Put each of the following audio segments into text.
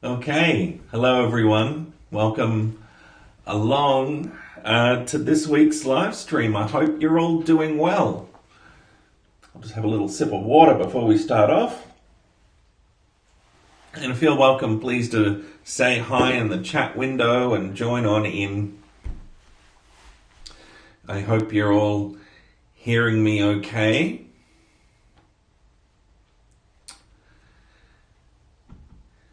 Okay, hello everyone. Welcome along to this week's live stream. I hope you're all doing well. I'll just have a little sip of water before we start off. And if you're welcome, please to say hi in the chat window and join on in. I hope you're all hearing me okay.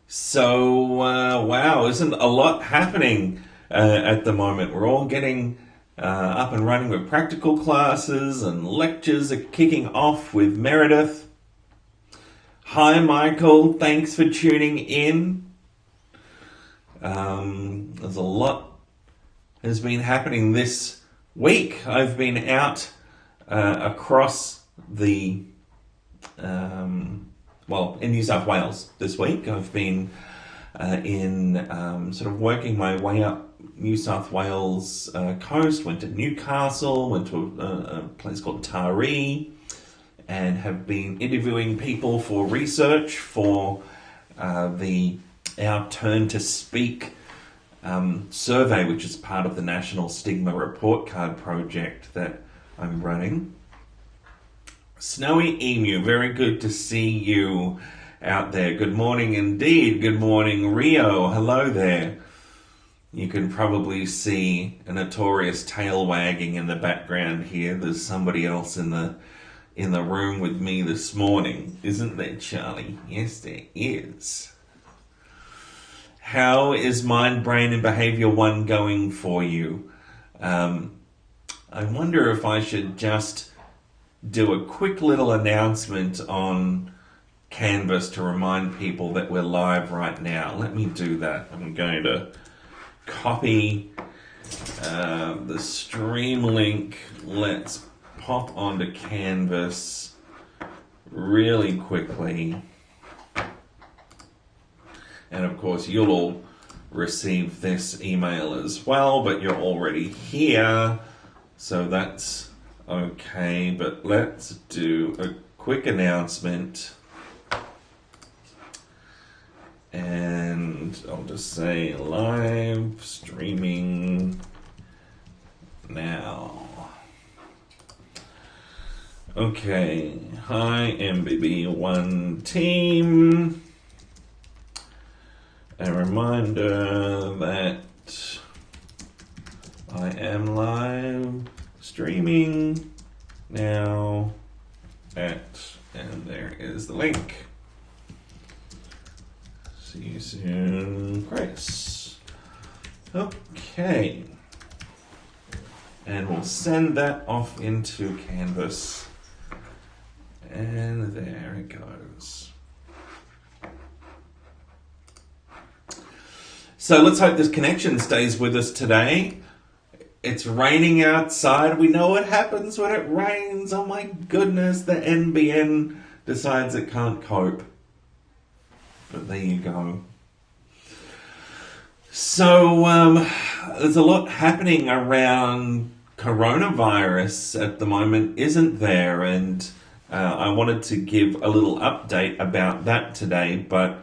So, wow, isn't a lot happening at the moment? We're all getting up and running with practical classes, and lectures are kicking off with Meredith. Hi, Michael. Thanks for tuning in. There's a lot has been happening this week. I've been out across the in New South Wales this week. I've been in sort of working my way up New South Wales coast, went to Newcastle, went to a place called Taree, and have been interviewing people for research for our Turn to Speak survey, which is part of the National Stigma Report Card project that I'm running. Snowy Emu, very good to see you out there. Good morning indeed. Good morning, Rio. Hello there. You can probably see a notorious tail wagging in the background here. There's somebody else in the room with me this morning, isn't there, Charlie? Yes, there is. How is Mind, Brain and Behavior 1 going for you? I wonder if I should just do a quick little announcement on Canvas to remind people that we're live right now. Let me do that. I'm going to copy the stream link. Let's pop onto Canvas really quickly. And of course, you'll all receive this email as well, but you're already here, so that's okay. But let's do a quick announcement. And I'll just say live streaming now. Okay, hi MBB1 team. A reminder that I am live streaming now and there is the link. See you soon, Grace. Okay. And we'll send that off into Canvas. And there it goes. So let's hope this connection stays with us today. It's raining outside. We know what happens when it rains. Oh my goodness, the NBN decides it can't cope. But there you go. So there's a lot happening around coronavirus at the moment, isn't there? And I wanted to give a little update about that today, but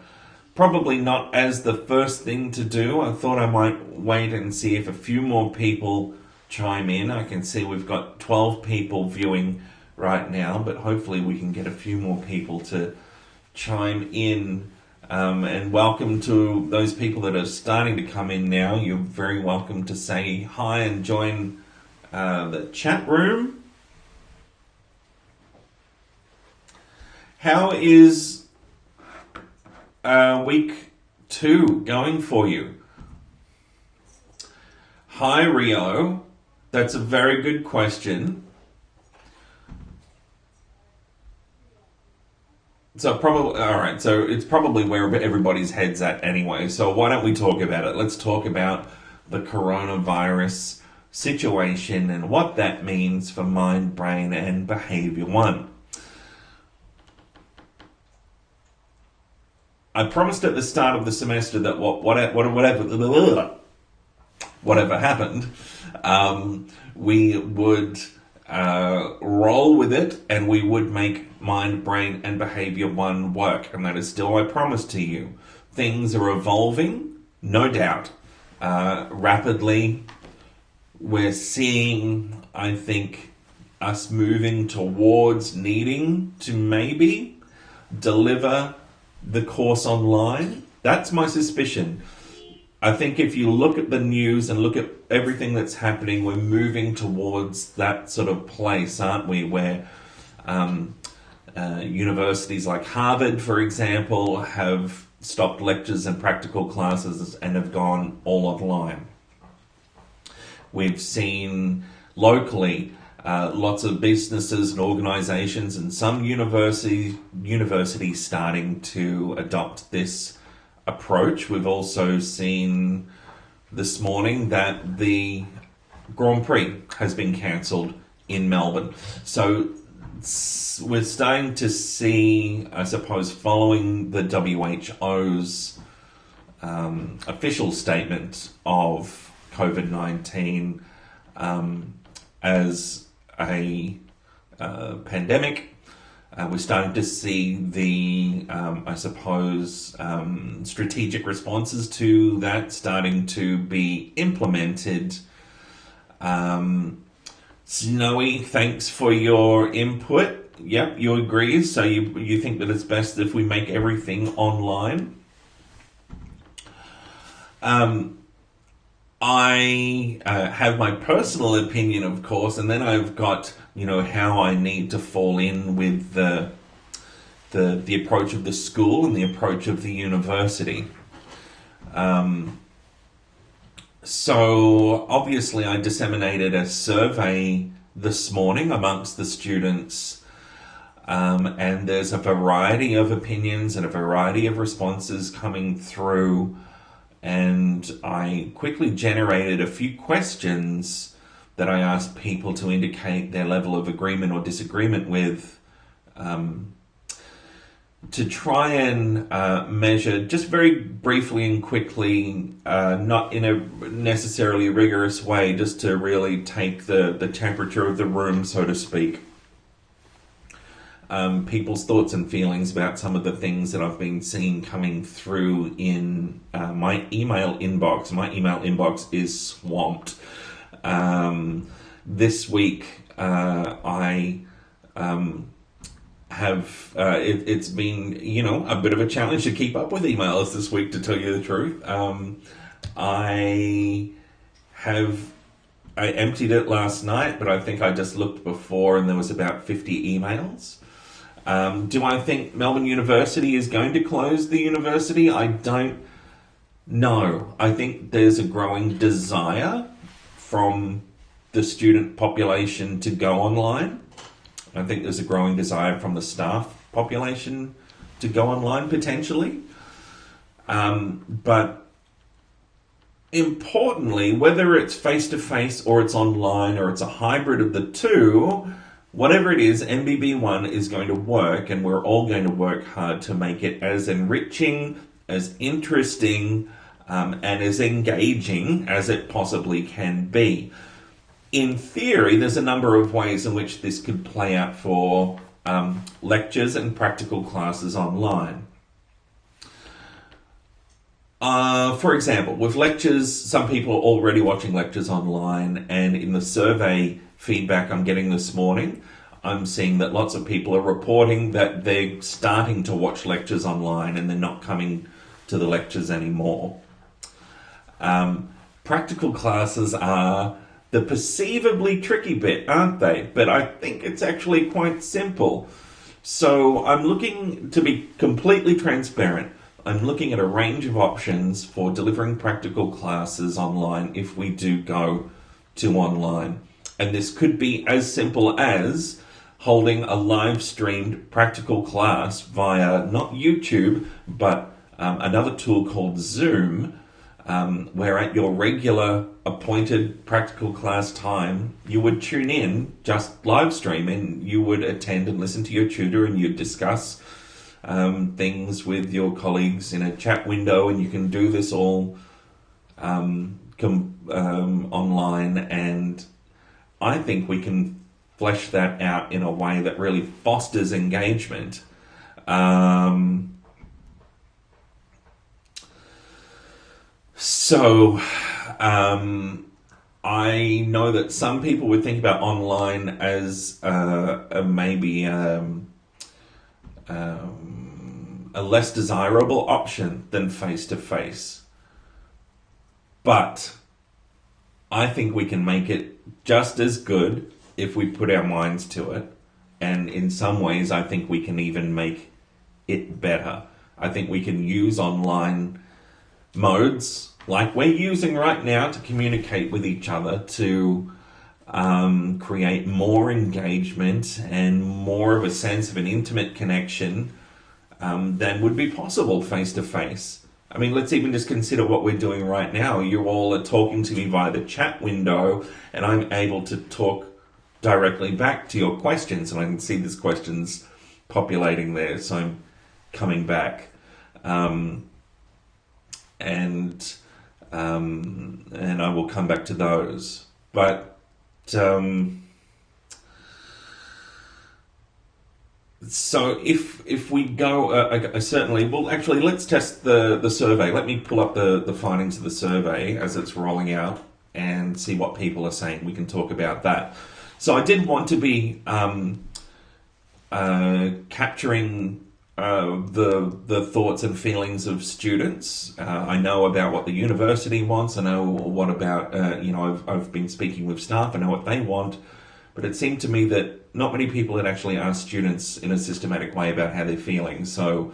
probably not as the first thing to do. I thought I might wait and see if a few more people chime in. I can see we've got 12 people viewing right now, but hopefully we can get a few more people to chime in. And welcome to those people that are starting to come in now. You're very welcome to say hi and join the chat room. How is week 2 going for you? Hi, Rio. That's a very good question. So it's probably where everybody's head's at anyway. So why don't we talk about it? Let's talk about the coronavirus situation and what that means for Mind, Brain and Behavior 1. I promised at the start of the semester that whatever happened, we would roll with it and we would make Mind, Brain and Behavior 1 work. And that is still my promise to you. things are evolving, no doubt, rapidly. We're seeing, I think, us moving towards needing to maybe deliver the course online. That's my suspicion. I think if you look at the news and look at everything that's happening, we're moving towards that sort of place, aren't we? Where universities like Harvard, for example, have stopped lectures and practical classes and have gone all online. We've seen locally lots of businesses and organizations and some universities starting to adopt this approach. We've also seen this morning that the Grand Prix has been cancelled in Melbourne. So we're starting to see, I suppose, following the WHO's official statement of COVID-19 as a pandemic. We're starting to see the, I suppose, strategic responses to that starting to be implemented. Snowy, thanks for your input. Yep, you agree. So you think that it's best if we make everything online? I have my personal opinion, of course, and then I've got, how I need to fall in with the approach of the school and the approach of the university. So obviously I disseminated a survey this morning amongst the students, and there's a variety of opinions and a variety of responses coming through. And I quickly generated a few questions that I asked people to indicate their level of agreement or disagreement with, to try and measure, just very briefly and quickly, not in a necessarily rigorous way, just to really take the temperature of the room, so to speak. People's thoughts and feelings about some of the things that I've been seeing coming through in my email inbox. My email inbox is swamped. This week, I have it's been a bit of a challenge to keep up with emails this week, to tell you the truth. I emptied it last night, but I think I just looked before and there was about 50 emails. Do I think Melbourne University is going to close the university? I don't know. I think there's a growing desire from the student population to go online. I think there's a growing desire from the staff population to go online, potentially. But importantly, whether it's face-to-face or it's online or it's a hybrid of the two, whatever it is, MBB1 is going to work, and we're all going to work hard to make it as enriching, as interesting, and as engaging as it possibly can be. In theory, there's a number of ways in which this could play out for lectures and practical classes online. For example, with lectures, some people are already watching lectures online, and in the survey feedback I'm getting this morning, I'm seeing that lots of people are reporting that they're starting to watch lectures online and they're not coming to the lectures anymore. Practical classes are the perceivably tricky bit, aren't they? But I think it's actually quite simple. So I'm looking to be completely transparent. I'm looking at a range of options for delivering practical classes online if we do go to online. And this could be as simple as holding a live streamed practical class via not YouTube, but another tool called Zoom, where at your regular appointed practical class time, you would tune in, just live stream, and you would attend and listen to your tutor, and you'd discuss things with your colleagues in a chat window, and you can do this all online. And I think we can flesh that out in a way that really fosters engagement. So, I know that some people would think about online as maybe a less desirable option than face to face. But I think we can make it just as good if we put our minds to it. And in some ways, I think we can even make it better. I think we can use online modes like we're using right now to communicate with each other to create more engagement and more of a sense of an intimate connection than would be possible face to face. I mean, let's even just consider what we're doing right now. You all are talking to me via the chat window, and I'm able to talk directly back to your questions, and I can see there's questions populating there, so I'm coming back. And I will come back to those. But so if we go, certainly, well, actually, let's test the survey. Let me pull up the findings of the survey as it's rolling out and see what people are saying. We can talk about that. So I did want to be capturing the thoughts and feelings of students. I know about what the university wants. I know what about, I've been speaking with staff. I know what they want. But it seemed to me that not many people had actually asked students in a systematic way about how they're feeling. So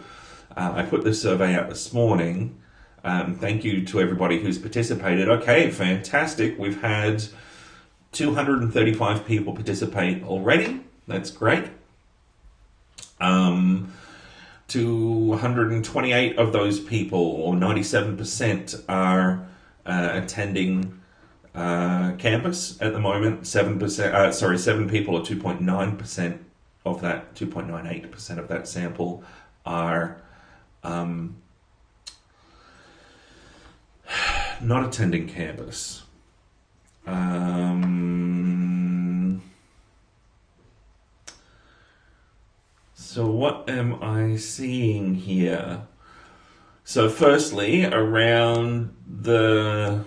I put this survey out this morning. Thank you to everybody who's participated. Okay, fantastic. We've had 235 people participate already. That's great. 228 of those people, or 97%, are attending campus at the moment. 7 people, or 2.9% of that, 2.98% of that sample are not attending campus. So what am I seeing here? So firstly, around the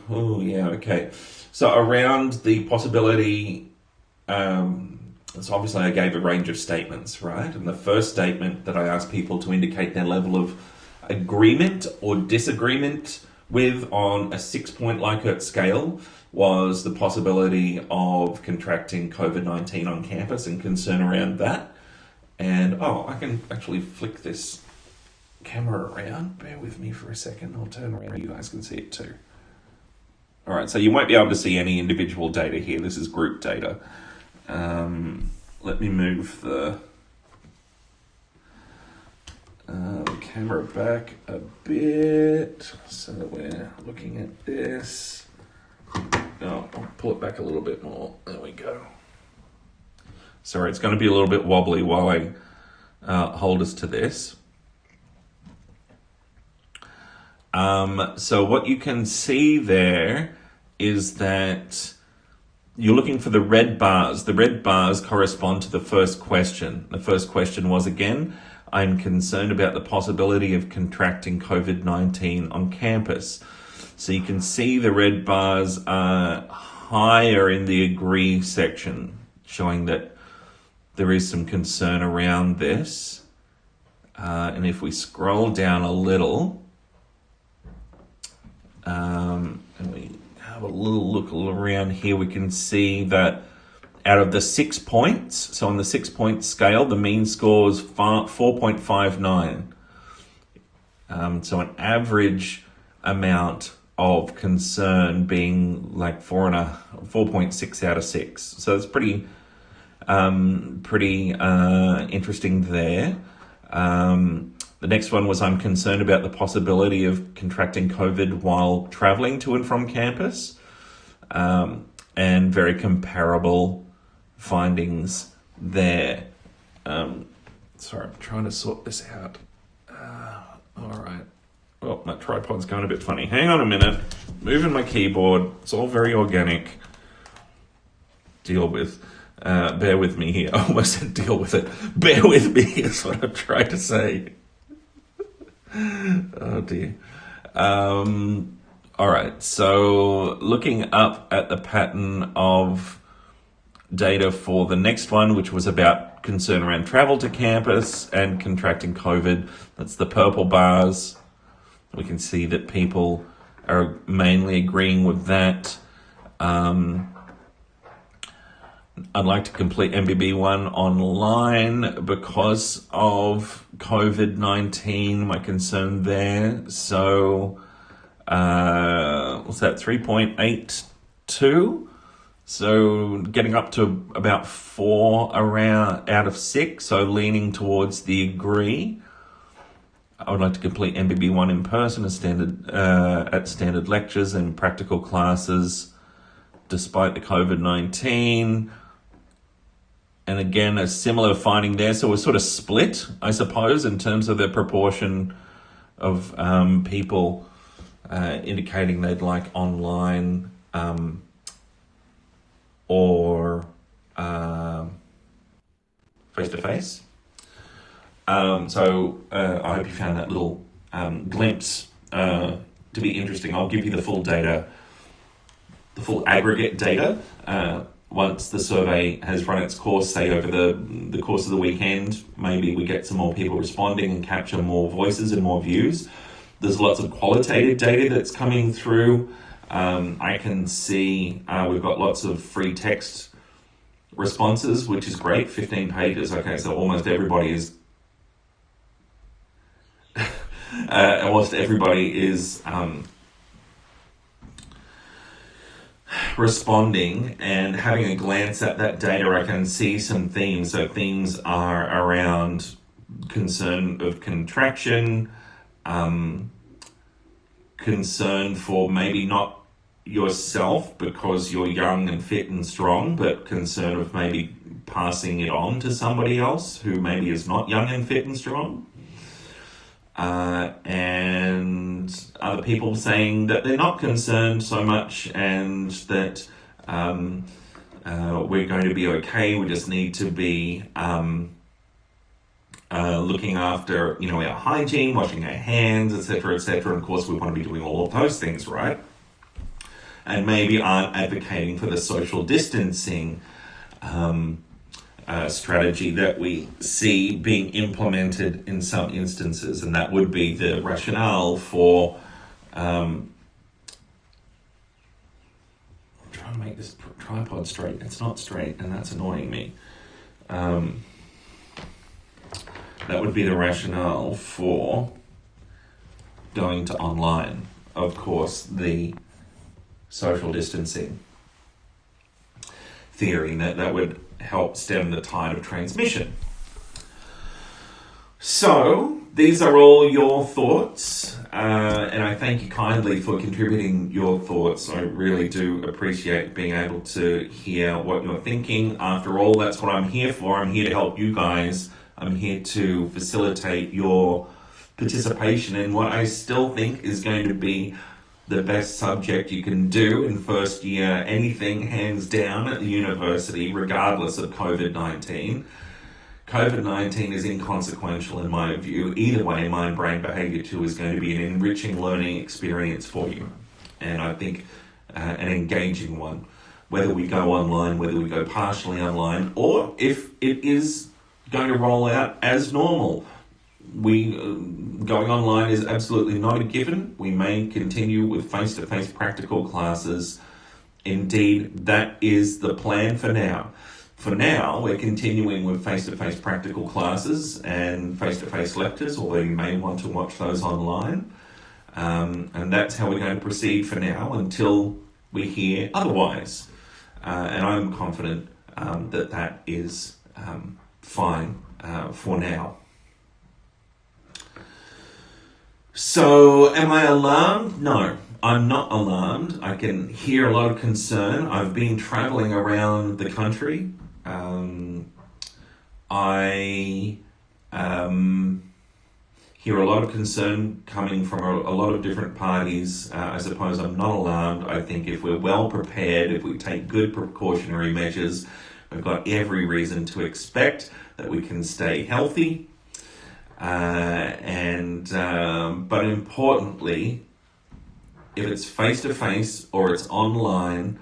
around the possibility. So obviously, I gave a range of statements, right? And the first statement that I asked people to indicate their level of agreement or disagreement with on a 6-point Likert scale was the possibility of contracting COVID-19 on campus and concern around that. And, I can actually flick this camera around. Bear with me for a second. I'll turn around. You guys can see it too. All right, so you won't be able to see any individual data here. This is group data. Let me move the camera back a bit so that we're looking at this. I'll pull it back a little bit more. There we go. Sorry, it's going to be a little bit wobbly while I hold us to this. So what you can see there is that you're looking for the red bars. The red bars correspond to the first question. The first question was, again, I'm concerned about the possibility of contracting COVID-19 on campus. So you can see the red bars are higher in the agree section, showing that there is some concern around this. And if we scroll down a little, and we have a little look around here, we can see that out of the 6 points, so on the 6-point scale, the mean score is 4.59. So an average amount of concern being like 4.6 out of 6. So it's pretty interesting there. The next one was, I'm concerned about the possibility of contracting COVID while traveling to and from campus, and very comparable findings there. Sorry, I'm trying to sort this out. All right. Well, my tripod's going a bit funny. Hang on a minute. Moving my keyboard. It's all very organic. Bear with me here. I almost said deal with it. Bear with me is what I'm trying to say. Oh dear. All All right, so looking up at the pattern of data for the next one, which was about concern around travel to campus and contracting COVID. That's the purple bars. We can see that people are mainly agreeing with that. I'd like to complete MBB1 online because of COVID-19, my concern there. So, what's that, 3.82? So getting up to about 4 around out of 6, so leaning towards the agree. I would like to complete MBB1 in person at standard lectures and practical classes despite the COVID-19. And again, a similar finding there. So we're sort of split, I suppose, in terms of the proportion of people indicating they'd like online or face-to-face. So I hope you found that little glimpse to be interesting. I'll give you the full data, the full aggregate data, once the survey has run its course, say over the course of the weekend. Maybe we get some more people responding and capture more voices and more views. There's lots of qualitative data that's coming through. I can see we've got lots of free text responses, which is great, 15 pages. Okay, so almost everybody is responding, and having a glance at that data, I can see some themes. So themes are around concern of contraction, concern for maybe not yourself because you're young and fit and strong, but concern of maybe passing it on to somebody else who maybe is not young and fit and strong. And other people saying that they're not concerned so much and that we're going to be okay. We just need to be looking after, our hygiene, washing our hands, etc., etc. And of course, we want to be doing all of those things, right? And maybe aren't advocating for the social distancing strategy that we see being implemented in some instances, and that would be the rationale for I'm trying to make this tripod straight. It's not straight, and that's annoying me. That would be the rationale for going to online. Of course, the social distancing theory that would help stem the tide of transmission. So, these are all your thoughts, and I thank you kindly for contributing your thoughts. I really do appreciate being able to hear what you're thinking. After all, that's what I'm here for. I'm here to help you guys. I'm here to facilitate your participation in what I still think is going to be the best subject you can do in first year, anything hands down at the university, regardless of COVID-19. COVID-19 is inconsequential in my view. Either way, mind-brain behavior 2 is going to be an enriching learning experience for you. And I think an engaging one. Whether we go online, whether we go partially online, or if it is going to roll out as normal. Going online is absolutely not a given. We may continue with face-to-face practical classes. Indeed, that is the plan for now. For now, we're continuing with face-to-face practical classes and face-to-face lectures, although you may want to watch those online. And that's how we're going to proceed for now until we hear otherwise. And I'm confident that is fine for now. So, am I alarmed? No, I'm not alarmed. I can hear a lot of concern. I've been traveling around the country. I hear a lot of concern coming from a lot of different parties. I suppose I'm not alarmed. I think if we're well prepared, if we take good precautionary measures, we've got every reason to expect that we can stay healthy. But importantly, if it's face-to-face or it's online,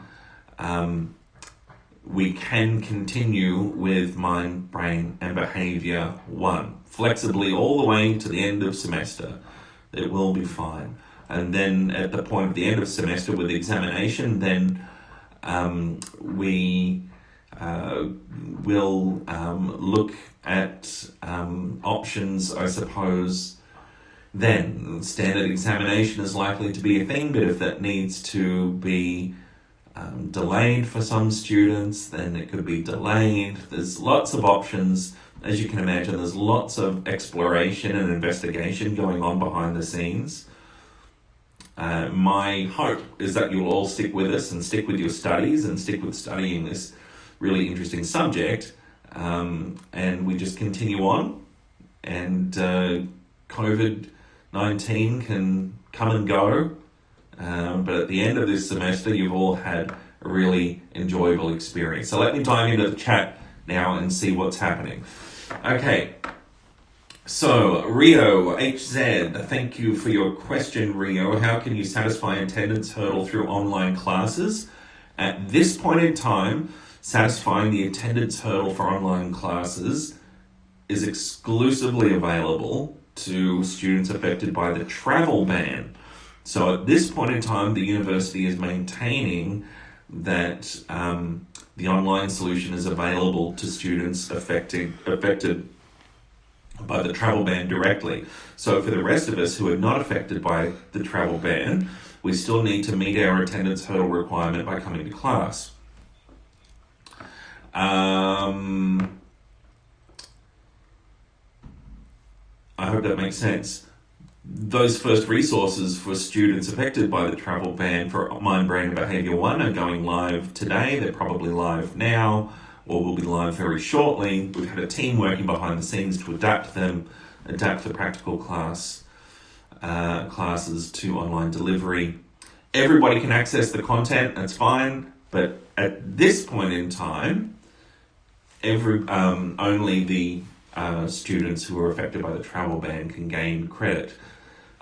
we can continue with Mind, Brain and Behaviour 1 flexibly all the way to the end of semester. It will be fine. And then at the point of the end of semester with the examination, then we will look at options, I suppose. Then standard examination is likely to be a thing, but if that needs to be delayed for some students, then it could be delayed. There's lots of options. As you can imagine, there's lots of exploration and investigation going on behind the scenes. My hope is that you'll all stick with us and stick with your studies and stick with studying this really interesting subject, and we just continue on, and COVID-19 can come and go, but at the end of this semester you've all had a really enjoyable experience. So let me dive into the chat now and see what's happening. Okay, so Rio HZ, thank you for your question, Rio. How can you satisfy attendance hurdle through online classes? At this point in time, satisfying the attendance hurdle for online classes is exclusively available to students affected by the travel ban. So at this point in time, the university is maintaining that the online solution is available to students affected by the travel ban directly. So for the rest of us who are not affected by the travel ban, we still need to meet our attendance hurdle requirement by coming to class. I hope that makes sense. Those first resources for students affected by the travel ban for Mind, Brain and Behaviour 1 are going live today. They're probably live now, or will be live very shortly. We've had a team working behind the scenes to adapt the practical classes to online delivery. Everybody can access the content, that's fine, but at this point in time, only the students who are affected by the travel ban can gain credit.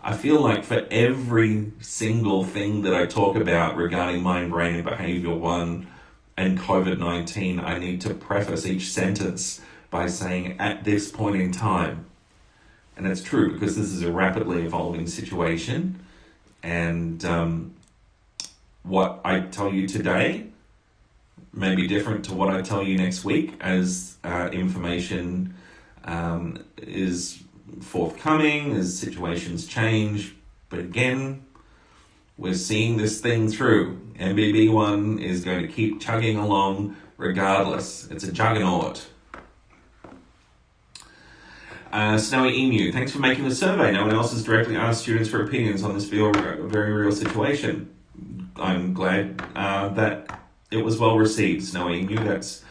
I feel like for every single thing that I talk about regarding Mind, Brain and Behaviour 1 and COVID-19, I need to preface each sentence by saying at this point in time. And it's true because this is a rapidly evolving situation, and what I tell you today may be different to what I tell you next week as information is forthcoming, as situations change. But again, we're seeing this thing through. MBB1 is going to keep chugging along regardless. It's a juggernaut. Snowy Emu, thanks for making the survey. No one else has directly asked students for opinions on this very real situation. I'm glad that it was well received, Snowy Emu. That's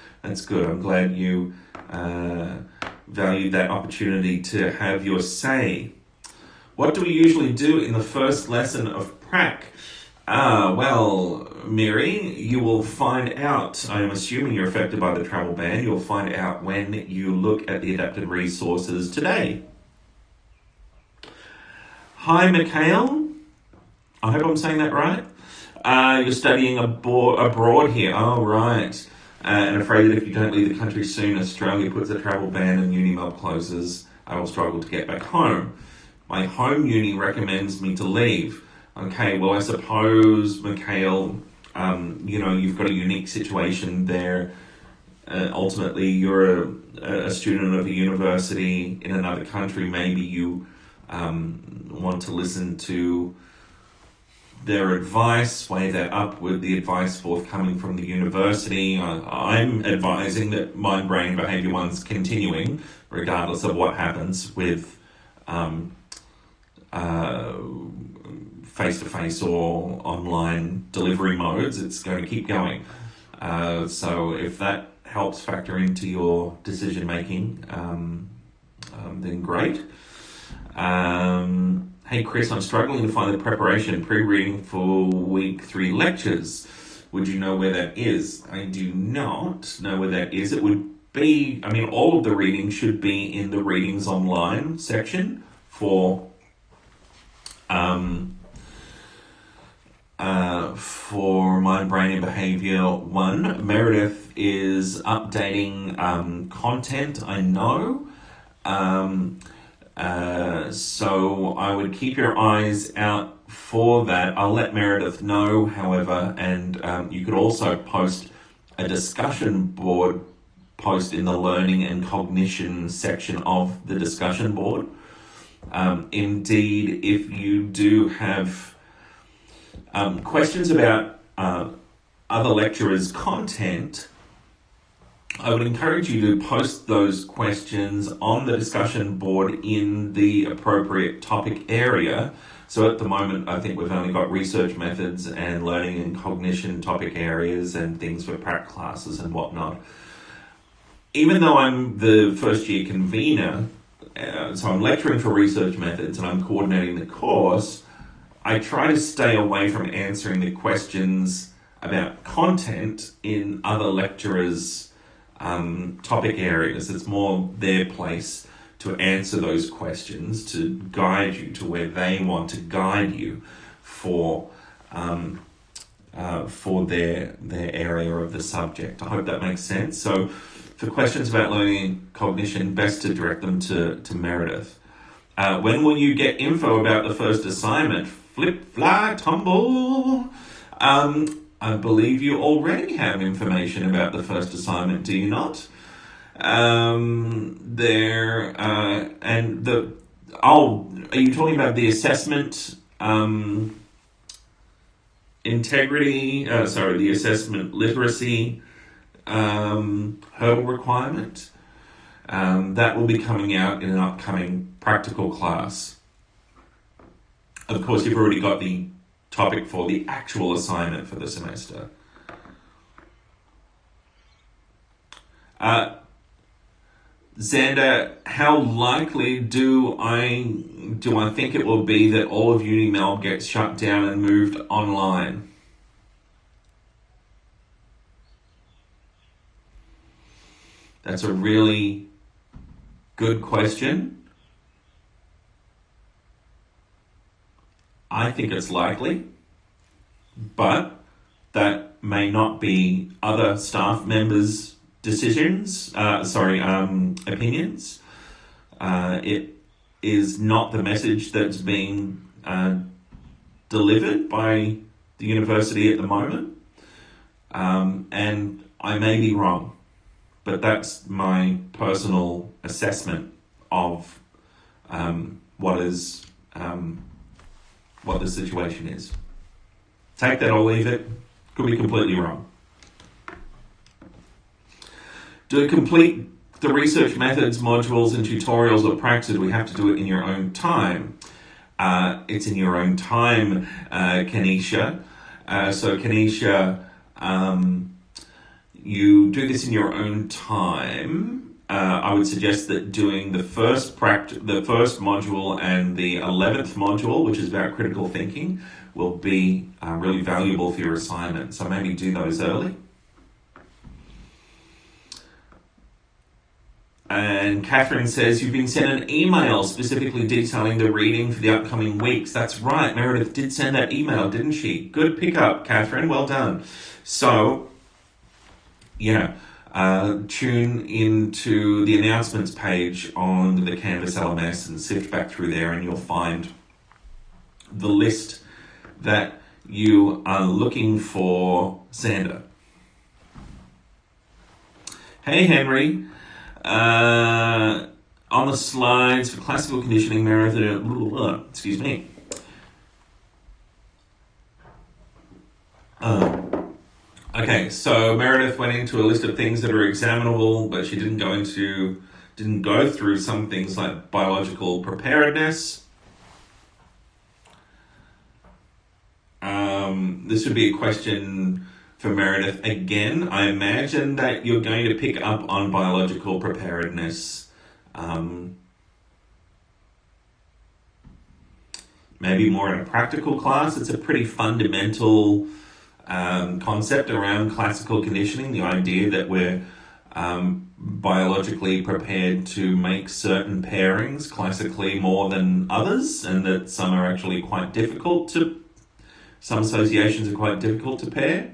good. I'm glad you valued that opportunity to have your say. What do we usually do in the first lesson of prac? Well, Miri, you will find out, I'm assuming you're affected by the travel ban, you'll find out when you look at the adapted resources today. Hi, Mikhail. I hope I'm saying that right. You're studying abroad here. Oh, right. And afraid that if you don't leave the country soon, Australia puts a travel ban and Unimel closes, I will struggle to get back home. My home uni recommends me to leave. Okay, well, I suppose, Mikhail, you've got a unique situation there. Ultimately, you're a student of a university in another country. Maybe you want to listen to their advice, weigh that up with the advice forthcoming from the university. I'm advising that Mind, Brain, Behaviour 1's continuing, regardless of what happens with face-to-face or online delivery modes. It's going to keep going. So if that helps factor into your decision-making, then great. Hey Chris, I'm struggling to find the preparation pre-reading for week 3 lectures. Would you know where that is? I do not know where that is. It would be, all of the reading should be in the readings online section for for Mind, Brain and Behavior 1. Meredith is updating content, I know. So I would keep your eyes out for that. I'll let Meredith know, however, and you could also post a discussion board post in the learning and cognition section of the discussion board. Indeed, if you do have questions about other lecturers' content, I would encourage you to post those questions on the discussion board in the appropriate topic area. So at the moment, I think we've only got research methods and learning and cognition topic areas and things for prac classes and whatnot. Even though I'm the first year convener, so I'm lecturing for research methods and I'm coordinating the course, I try to stay away from answering the questions about content in other lecturers' topic areas. It's more their place to answer those questions, to guide you to where they want to guide you for their area of the subject. I hope that makes sense. So for questions about learning and cognition, best to direct them to Meredith. When will you get info about the first assignment? Flip, fly, tumble. I believe you already have information about the first assignment, do you not? Are you talking about the assessment integrity? The assessment literacy hurdle requirement. That will be coming out in an upcoming practical class. Of course, you've already got the topic for the actual assignment for the semester. Xander, how likely do I think it will be that all of UniMel gets shut down and moved online? That's a really good question. I think it's likely, but that may not be other staff members' opinions. It is not the message that's being delivered by the university at the moment, and I may be wrong, but that's my personal assessment of what the situation is. Take that or leave it. Could be completely wrong. To complete the research methods, modules, and tutorials or practice, we have to do it in your own time. It's in your own time, Kanisha. So Kanisha, you do this in your own time. I would suggest that doing the first module and the 11th module, which is about critical thinking, will be really valuable for your assignment. So maybe do those early. And Catherine says, you've been sent an email specifically detailing the reading for the upcoming weeks. That's right, Meredith did send that email, didn't she? Good pickup, Catherine, well done. So, tune into the announcements page on the Canvas LMS and sift back through there and you'll find the list that you are looking for, Xander. Hey, Henry. On the slides for classical conditioning, Meredith, excuse me. Okay, so Meredith went into a list of things that are examinable, but she didn't go through some things like biological preparedness. This would be a question for Meredith. Again, I imagine that you're going to pick up on biological preparedness. Maybe more in a practical class. It's a pretty fundamental concept around classical conditioning, the idea that we're biologically prepared to make certain pairings classically more than others, and that some are actually quite difficult to some associations are quite difficult to pair.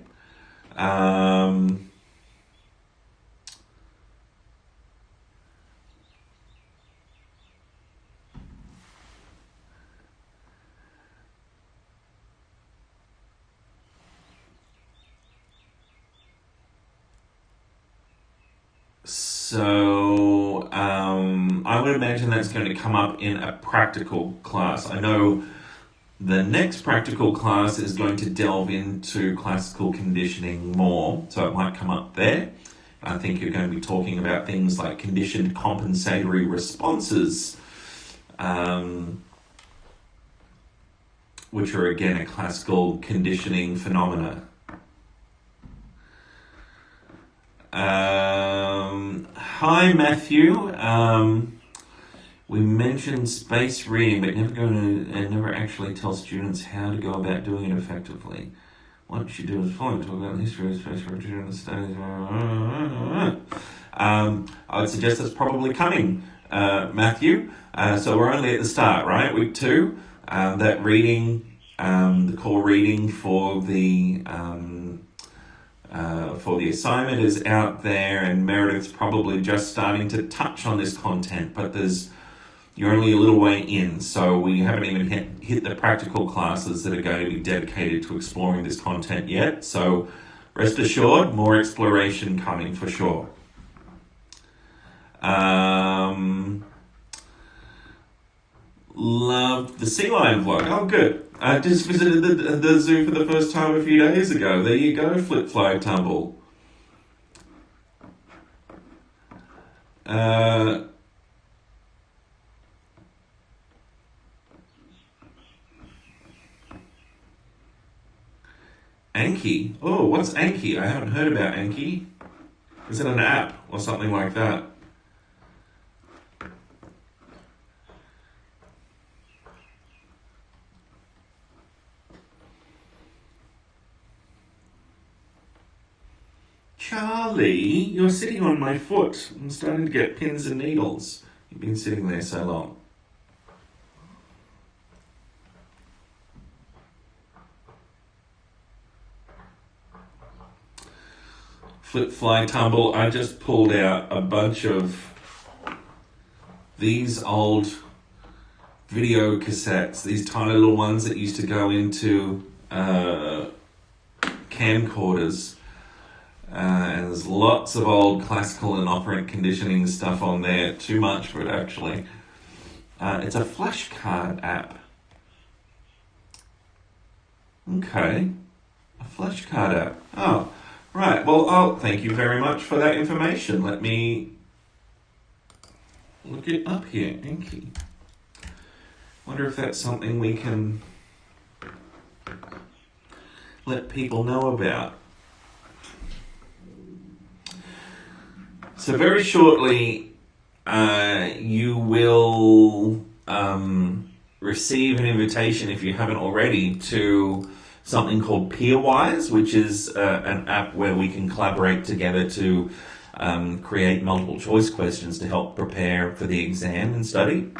So I would imagine that's going to come up in a practical class. I know the next practical class is going to delve into classical conditioning more, so it might come up there. I think you're going to be talking about things like conditioned compensatory responses, which are again a classical conditioning phenomena. Hi Matthew. We mentioned space reading, but never actually tell students how to go about doing it effectively. What you should do is follow, talk about the history of space reading and the studies. I would suggest that's probably coming, Matthew. So we're only at the start, right? Week 2. That reading, the core reading for the assignment is out there, and Meredith's probably just starting to touch on this content, but you're only a little way in, so we haven't even hit the practical classes that are going to be dedicated to exploring this content yet. So rest assured, more exploration coming for sure. Loved the sea lion vlog. Oh, good. I just visited the zoo for the first time a few days ago. There you go, Flip Fly Tumble. Anki. Oh, what's Anki? I haven't heard about Anki. Is it an app or something like that? Charlie, you're sitting on my foot. I'm starting to get pins and needles. You've been sitting there so long. Flip, fly, tumble. I just pulled out a bunch of these old video cassettes, these tiny little ones that used to go into camcorders. And there's lots of old classical and operant conditioning stuff on there. Too much for it, actually. It's a flashcard app. Okay. A flashcard app. Oh, right. Well, thank you very much for that information. Let me look it up here. Anki. Wonder if that's something we can let people know about. So very shortly, you will receive an invitation, if you haven't already, to something called Peerwise, which is an app where we can collaborate together to create multiple choice questions to help prepare for the exam and study.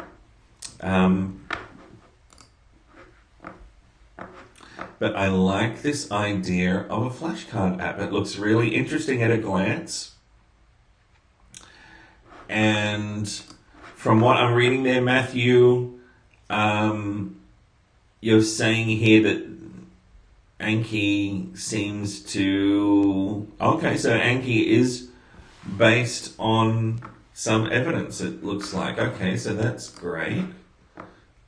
But I like this idea of a flashcard app. It looks really interesting at a glance. And from what I'm reading there, Matthew, you're saying here that Anki seems to... Okay, so Anki is based on some evidence, it looks like. Okay, so that's great.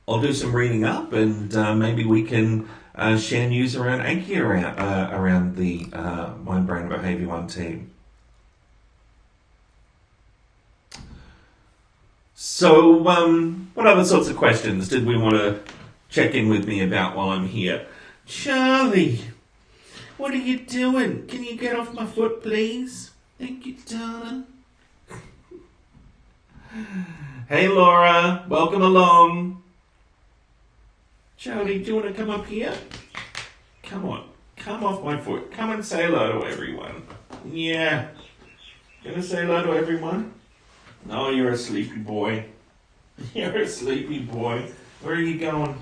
I'll do some reading up, and maybe we can share news around Anki around the Mind, Brain, Behavior 1 team. So, what other sorts of questions did we want to check in with me about while I'm here? Charlie, what are you doing? Can you get off my foot, please? Thank you, darling. Hey, Laura, welcome along. Charlie, do you want to come up here? Come on, come off my foot. Come and say hello to everyone. Yeah. Gonna say hello to everyone? No, you're a sleepy boy. You're a sleepy boy. Where are you going?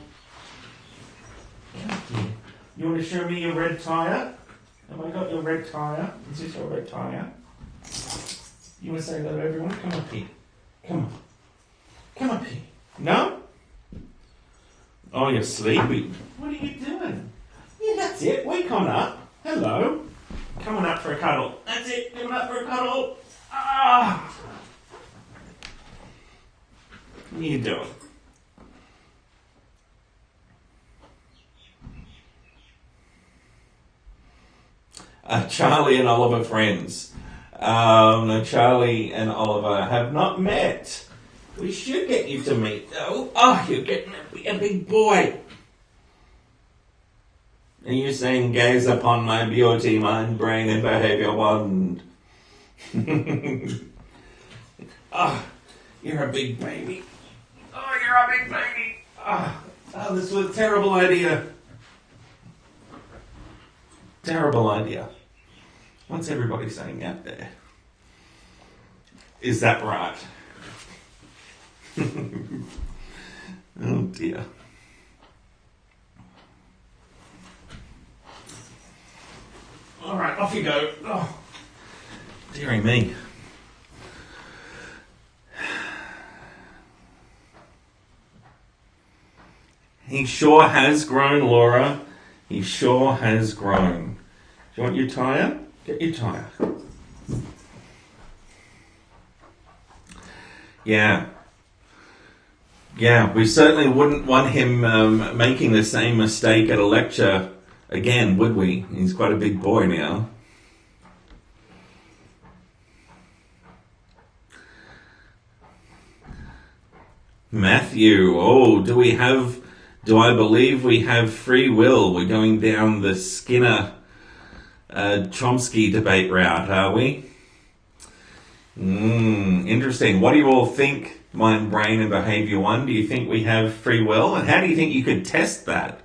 You want to show me your red tyre? Have I got your red tyre? Is this your red tyre? You want to say hello to everyone? Come up here. Come on. Come up here. No? Oh, you're sleepy. What are you doing? Yeah, that's it. Wake on up. Hello. Come on up for a cuddle. That's it. Come on up for a cuddle. Ah! What are you doing? Charlie and Oliver friends. No, Charlie and Oliver have not met. We should get you to meet though. Oh, you're getting to be a big boy. Are you saying gaze upon my beauty, mind, brain and behaviour one? Oh, you're a big baby. Oh, you're a big baby. Oh, this was a terrible idea. Terrible idea. What's everybody saying out there? Is that right? Oh dear. All right, off you go. Oh, dearie me. He sure has grown, Laura. He sure has grown. Do you want your tyre? Get your tyre. Yeah. Yeah, we certainly wouldn't want him making the same mistake at a lecture again, would we? He's quite a big boy now. Matthew, do I believe we have free will? We're going down the Skinner Chomsky debate route, are we? Interesting. What do you all think, mind, brain and behaviour one? Do you think we have free will? And how do you think you could test that?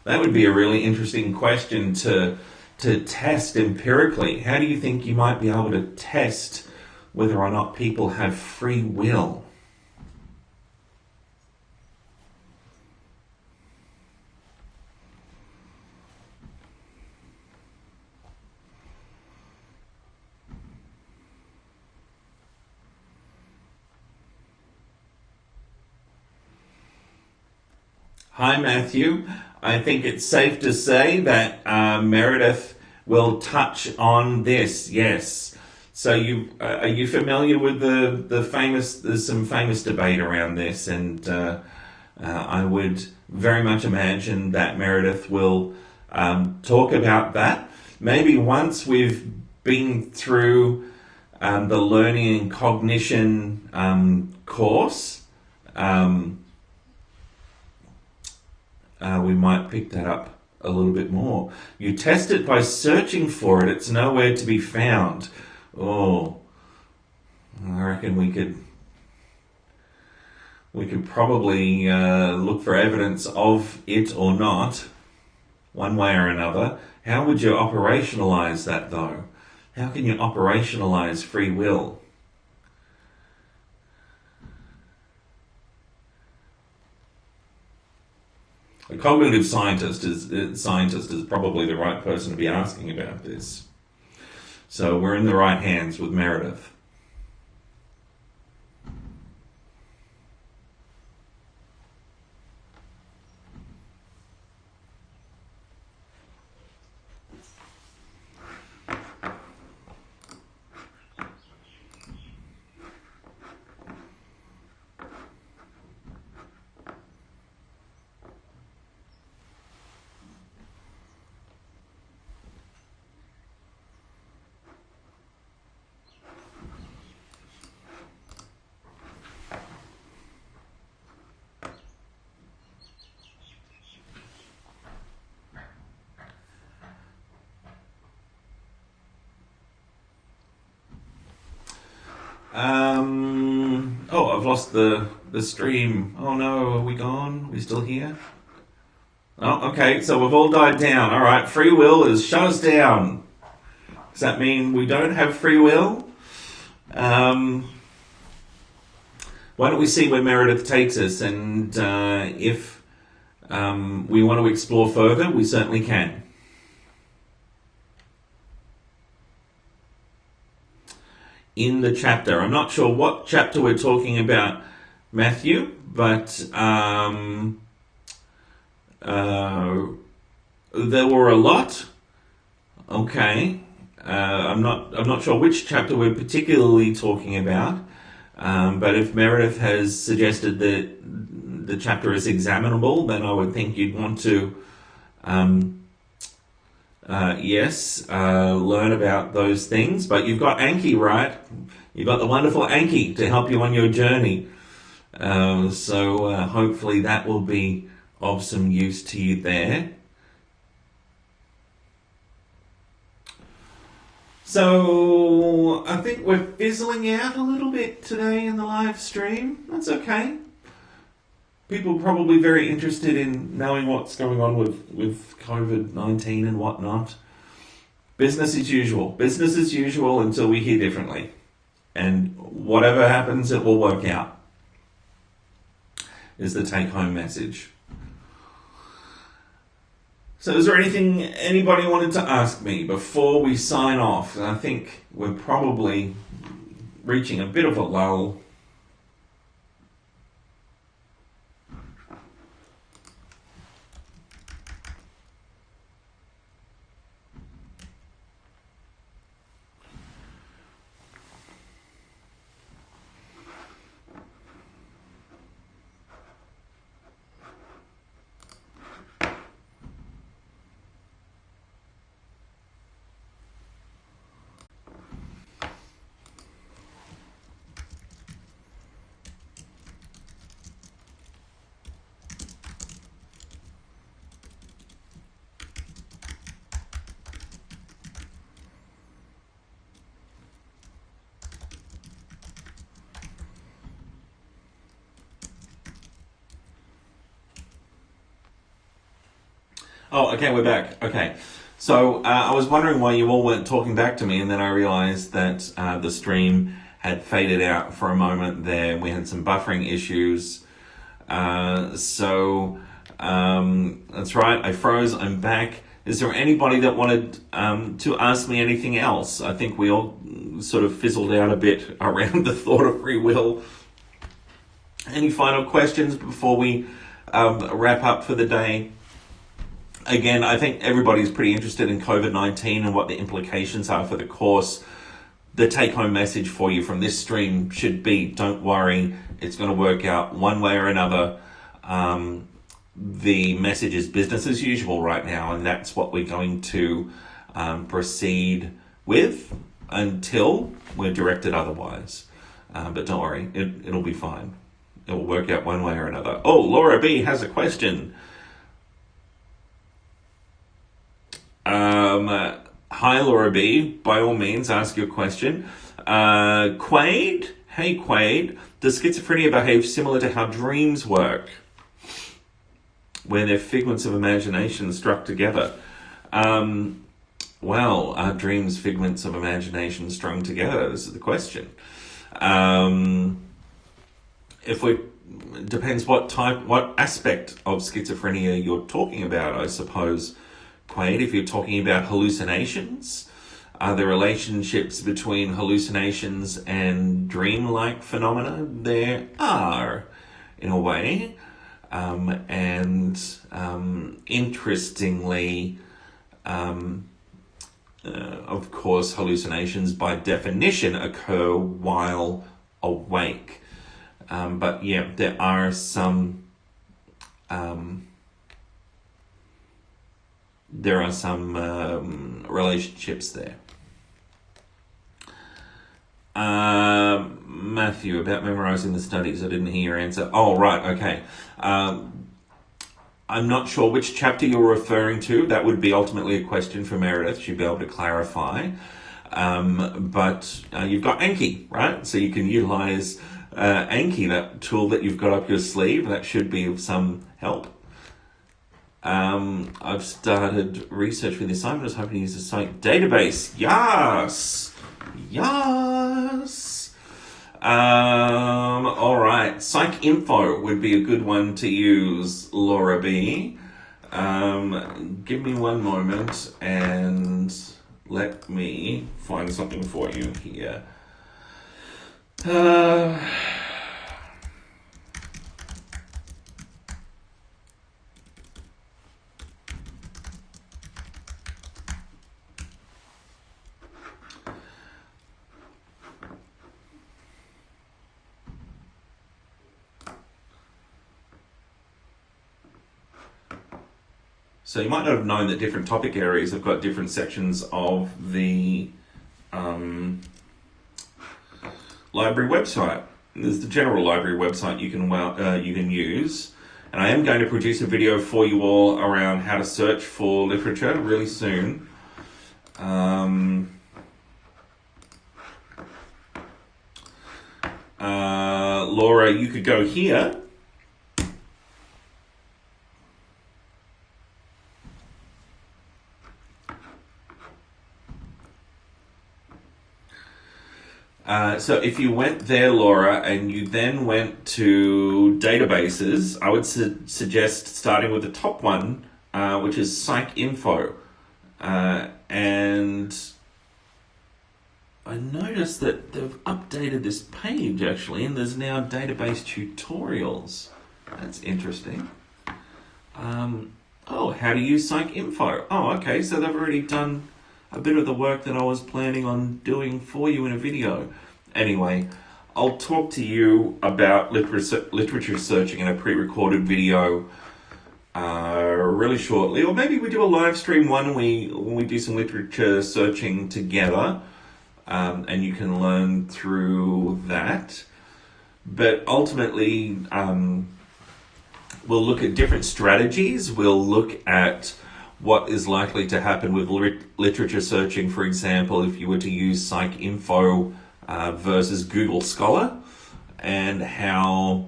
That would be a really interesting question to test empirically. How do you think you might be able to test whether or not people have free will? Hi, Matthew. I think it's safe to say that Meredith will touch on this. Yes. So, are you familiar with the famous? There's some famous debate around this, and I would very much imagine that Meredith will talk about that. Maybe once we've been through the learning and cognition course. We might pick that up a little bit more. You test it by searching for it. It's nowhere to be found. Oh, I reckon we could probably look for evidence of it or not, one way or another. How would you operationalize that, though? How can you operationalize free will? A cognitive scientist is probably the right person to be asking about this. So we're in the right hands with Meredith. I've lost the stream. Oh no, are we gone? Are we still here? Oh, okay, so we've all died down. All right, free will is shut us down. Does that mean we don't have free will? Why don't we see where Meredith takes us, and if we want to explore further, we certainly can. In the chapter, I'm not sure what chapter we're talking about, Matthew, but there were a lot. Okay, I'm not sure which chapter we're particularly talking about, but if Meredith has suggested that the chapter is examinable, then I would think you'd want to, learn about those things. But you've got Anki, right? You've got the wonderful Anki to help you on your journey. So hopefully that will be of some use to you there. So I think we're fizzling out a little bit today in the live stream. That's okay. People are probably very interested in knowing what's going on with COVID-19 and whatnot. Business as usual. Business as usual until we hear differently. And whatever happens, it will work out, is the take-home message. So is there anything anybody wanted to ask me before we sign off? I think we're probably reaching a bit of a lull. Oh, okay, we're back. Okay. So I was wondering why you all weren't talking back to me, and then I realized that the stream had faded out for a moment there. We had some buffering issues. So that's right, I froze, I'm back. Is there anybody that wanted to ask me anything else? I think we all sort of fizzled out a bit around the thought of free will. Any final questions before we wrap up for the day? Again, I think everybody's pretty interested in COVID-19 and what the implications are for the course. The take-home message for you from this stream should be, don't worry, it's going to work out one way or another. The message is business as usual right now, and that's what we're going to proceed with until we're directed otherwise. But don't worry, it'll be fine. It will work out one way or another. Oh, Laura B has a question. Hi, Laura B. By all means, ask your question. Quaid? Hey, Quaid. Does schizophrenia behave similar to how dreams work, where they're figments of imagination struck together? Well, are dreams figments of imagination strung together? This is the question. Depends what aspect of schizophrenia you're talking about, I suppose. Quaid, if you're talking about hallucinations, are there relationships between hallucinations and dreamlike phenomena? There are, in a way. Interestingly, of course, hallucinations by definition occur while awake. But yeah, there are some relationships there. Matthew, about memorizing the studies, I didn't hear your answer. Oh, right, okay. I'm not sure which chapter you're referring to. That would be ultimately a question for Meredith. She'd be able to clarify. But you've got Anki, right? So you can utilize Anki, that tool that you've got up your sleeve. That should be of some help. I've started research for the assignment. I was hoping to use the site database. Yes! All right. right, Psych Info would be a good one to use, Laura B. Give me one moment and let me find something for you here. So you might not have known that different topic areas have got different sections of the library website. There's the general library website you can use, and I am going to produce a video for you all around how to search for literature really soon. Laura, you could go here. So if you went there, Laura, and you then went to databases, I would suggest starting with the top one, which is Psych Info. And I noticed that they've updated this page, actually, and there's now database tutorials. That's interesting. How to use Psych Info. Oh, okay, so they've already done a bit of the work that I was planning on doing for you in a video. Anyway, I'll talk to you about literature searching in a pre-recorded video really shortly, or maybe we do a live stream one when we do some literature searching together, and you can learn through that. But ultimately, we'll look at different strategies. We'll look at what is likely to happen with literature searching, for example, if you were to use Psych Info versus Google Scholar, and how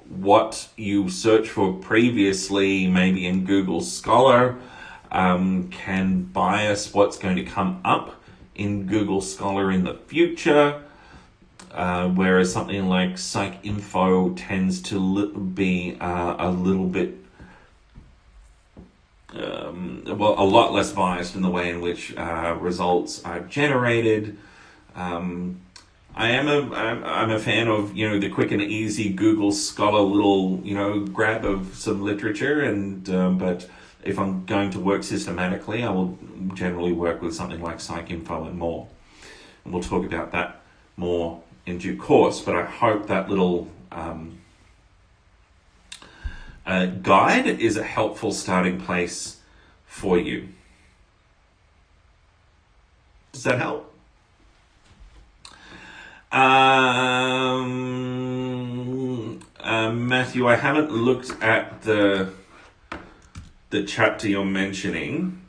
what you searched for previously, maybe in Google Scholar, can bias what's going to come up in Google Scholar in the future, whereas something like Psych Info tends to be a little bit a lot less biased in the way in which results are generated. I'm a fan of the quick and easy Google Scholar little grab of some literature, and but if I'm going to work systematically, I will generally work with something like Psych Info and more, and we'll talk about that more in due course. But I hope that little guide is a helpful starting place for you. Does that help? Matthew, I haven't looked at the chapter you're mentioning.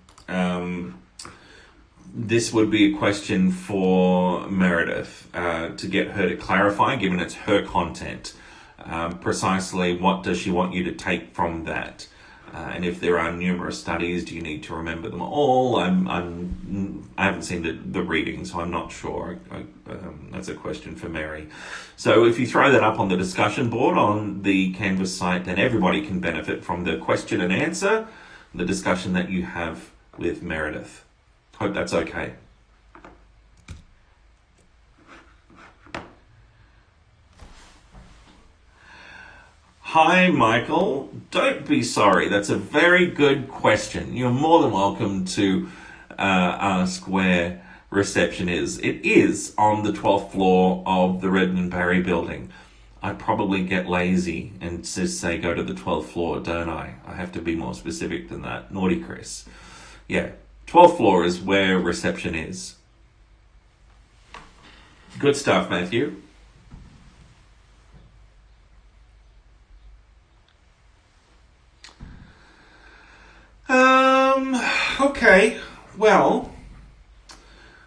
This would be a question for Meredith to get her to clarify, given it's her content. Precisely what does she want you to take from that? And if there are numerous studies, do you need to remember them all? I haven't seen the reading, so I'm not sure. That's a question for Mary. So if you throw that up on the discussion board on the Canvas site, then everybody can benefit from the question and answer, the discussion that you have with Meredith. Hope that's okay. Hi, Michael. Don't be sorry. That's a very good question. You're more than welcome to ask where reception is. It is on the 12th floor of the Redmond Barry building. I probably get lazy and just say go to the 12th floor, don't I? I have to be more specific than that. Naughty Chris. Yeah, 12th floor is where reception is. Good stuff, Matthew. Okay, well,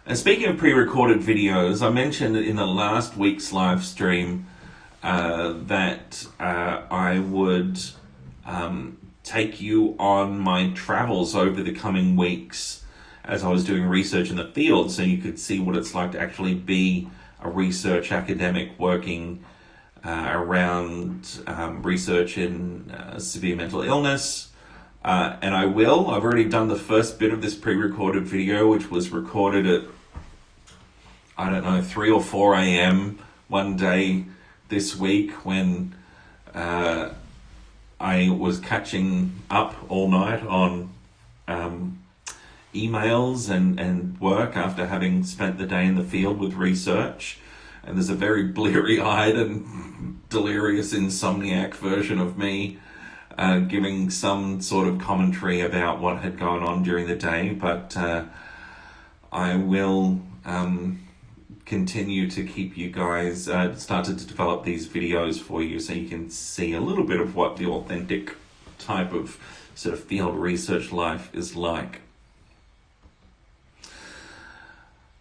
and speaking of pre-recorded videos, I mentioned in the last week's live stream that I would take you on my travels over the coming weeks as I was doing research in the field, so you could see what it's like to actually be a research academic working around research in severe mental illness. And I've already done the first bit of this pre-recorded video, which was recorded at, 3 or 4 a.m. one day this week when I was catching up all night on emails and work after having spent the day in the field with research. And there's a very bleary-eyed and delirious insomniac version of me giving some sort of commentary about what had gone on during the day. But I will continue to keep you guys started to develop these videos for you so you can see a little bit of what the authentic type of sort of field research life is like.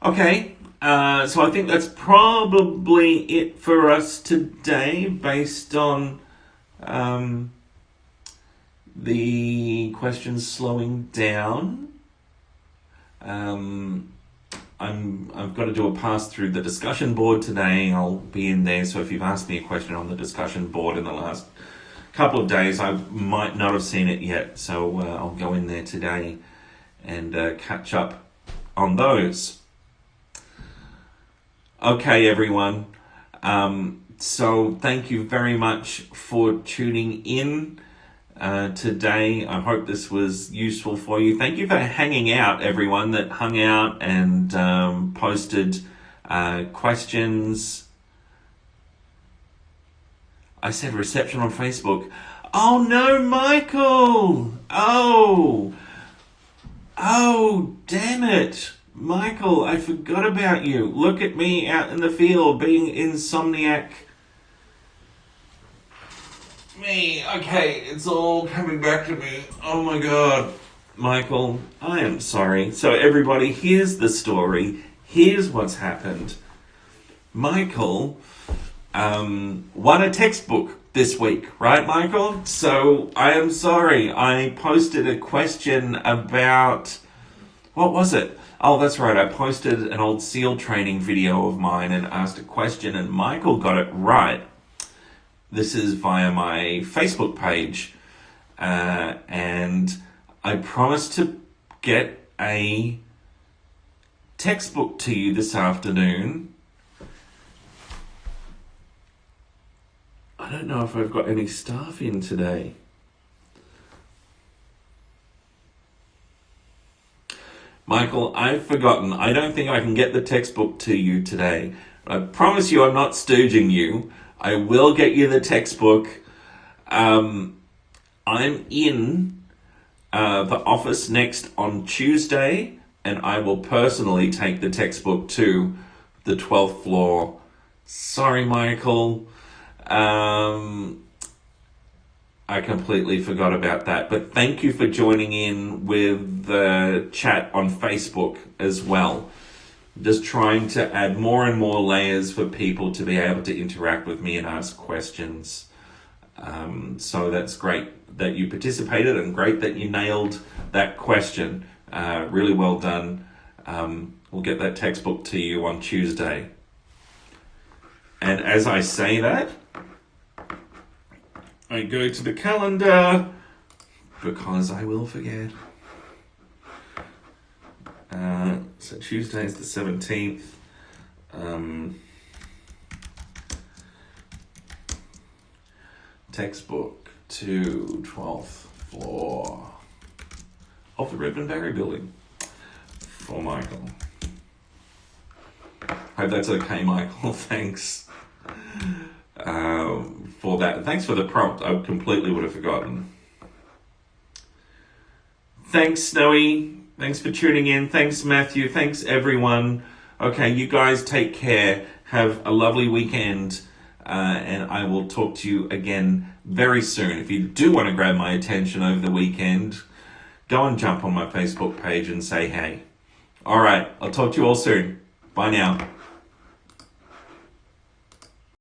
Okay, so I think that's probably it for us today based on the questions slowing down. I've got to do a pass through the discussion board today. I'll be in there, so if you've asked me a question on the discussion board in the last couple of days, I might not have seen it yet, so I'll go in there today and catch up on those. Okay, everyone. So thank you very much for tuning in today. I hope this was useful for you. Thank you for hanging out, everyone that hung out and posted questions. I said reception on Facebook. Oh no, Michael! Oh, damn it. Michael, I forgot about you. Look at me out in the field being insomniac. Me. Okay, it's all coming back to me. Oh my God. Michael, I am sorry. So everybody, here's the story. Here's what's happened. Michael won a textbook this week, right, Michael? So I am sorry. I posted a question about... What was it? Oh, that's right. I posted an old SEAL training video of mine and asked a question, and Michael got it right. This is via my Facebook page. And I promised to get a textbook to you this afternoon. I don't know if I've got any staff in today. Michael, I've forgotten. I don't think I can get the textbook to you today. I promise you I'm not stooging you. I will get you the textbook. I'm in the office next on Tuesday, and I will personally take the textbook to the 12th floor. Sorry, Michael. I completely forgot about that. But thank you for joining in with the chat on Facebook as well. Just trying to add more and more layers for people to be able to interact with me and ask questions. So that's great that you participated and great that you nailed that question. Really well done. We'll get that textbook to you on Tuesday. And as I say that, I go to the calendar because I will forget. So Tuesday is the 17th. Textbook to 12th floor of the Redmond building for Michael. Hope that's okay, Michael. Thanks for that. Thanks for the prompt. I completely would have forgotten. Thanks, Snowy. Thanks for tuning in. Thanks, Matthew. Thanks, everyone. Okay, you guys take care. Have a lovely weekend. And I will talk to you again very soon. If you do want to grab my attention over the weekend, go and jump on my Facebook page and say hey. All right, I'll talk to you all soon. Bye now.